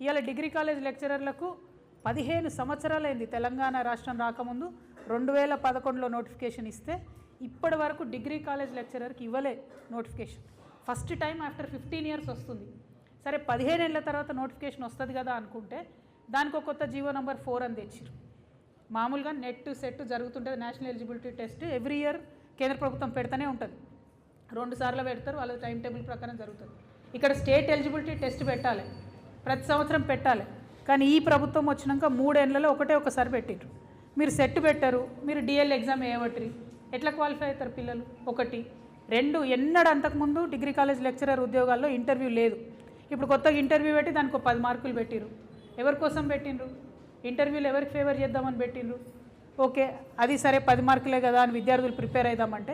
ఇవాళ degree college లెక్చరర్లకు 15 సంవత్సరాలైంది తెలంగాణ రాష్ట్రం రాకముందు 2011లో నోటిఫికేషన్ ఇస్తే ఇప్పటి వరకు డిగ్రీ కాలేజ్ లెక్చరర్కి ఇవ్వలే notification. First time after 15 years వస్తుంది. సరే 15 ఏళ్ళ తర్వాత నోటిఫికేషన్ వస్తుంది కదా అనుకుంటే దానికి ఒక కొత్త జీవో నంబర్ 4 అని తెచ్చారు. మామూలుగా నెట్ సెట్ జరుగుతుంటుంది, national eligibility test every year కేంద్ర ప్రభుత్వం పెడతానే ఉంటుంది. 2 సార్లు పెడతారు, వాళ్ళ టైం టేబుల్ ప్రకారం జరుగుతుంది. ఇక్కడ స్టేట్ ఎలిజిబిలిటీ టెస్ట్ పెట్టాలి, ప్రతి సంవత్సరం పెట్టాలి. కానీ ఈ ప్రభుత్వం వచ్చినాక 3 ఏళ్లలో ఒకసారి పెట్టిండ్రు. మీరు సెట్ పెట్టారు, మీరు డిఎల్ ఎగ్జామ్ వేయబట్టి ఎట్లా క్వాలిఫై అవుతారు పిల్లలు? 1, 2 ఎన్నడూ అంతకుముందు డిగ్రీ కాలేజ్ లెక్చరర్ ఉద్యోగాల్లో ఇంటర్వ్యూ లేదు. ఇప్పుడు కొత్తగా ఇంటర్వ్యూ పెట్టి దానికి 10 మార్కులు పెట్టిండ్రు. ఎవరి కోసం పెట్టిండ్రు? ఇంటర్వ్యూలు ఎవరికి ఫేవర్ చేద్దామని పెట్టిండ్రు. ఓకే, అది సరే 10 మార్కులే కదా అని విద్యార్థులు ప్రిపేర్ అవుదామంటే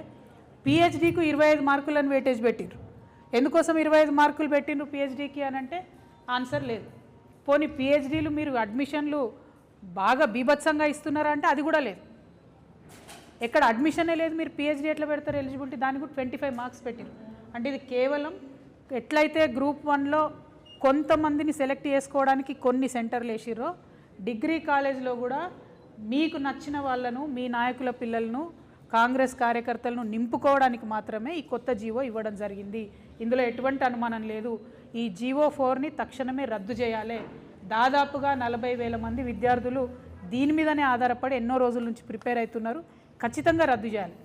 పిహెచ్డీకు 25 మార్కులను వెయిటేజ్ పెట్టిండ్రు. ఎందుకోసం 25 మార్కులు పెట్టిండ్రు పిహెచ్డీకి అని అంటే ఆన్సర్ లేదు. పోనీ పిహెచ్డీలు మీరు అడ్మిషన్లు బాగా బీభత్సంగా ఇస్తున్నారా అంటే అది కూడా లేదు. ఎక్కడ అడ్మిషనే లేదు, మీరు పిహెచ్డీ ఎట్లా పెడతారు ఎలిజిబిలిటీ? దానికి కూడా 25 మార్క్స్ పెట్టిండ్రు. అంటే ఇది కేవలం ఎట్లయితే గ్రూప్ 1లో కొంతమందిని సెలెక్ట్ చేసుకోవడానికి కొన్ని సెంటర్లు వేసిర్రో డిగ్రీ కాలేజ్లో కూడా మీకు నచ్చిన వాళ్ళను, మీ నాయకుల పిల్లలను, కాంగ్రెస్ కార్యకర్తలను నింపుకోవడానికి మాత్రమే ఈ కొత్త జీవో ఇవ్వడం జరిగింది. ఇందులో ఎటువంటి అనుమానం లేదు. ఈ జీవో 4ని తక్షణమే రద్దు చేయాలి. దాదాపుగా 40,000 మంది విద్యార్థులు దీని మీదనే ఆధారపడి ఎన్నో రోజుల నుంచి ప్రిపేర్ అవుతున్నారు. ఖచ్చితంగా రద్దు చేయాలి.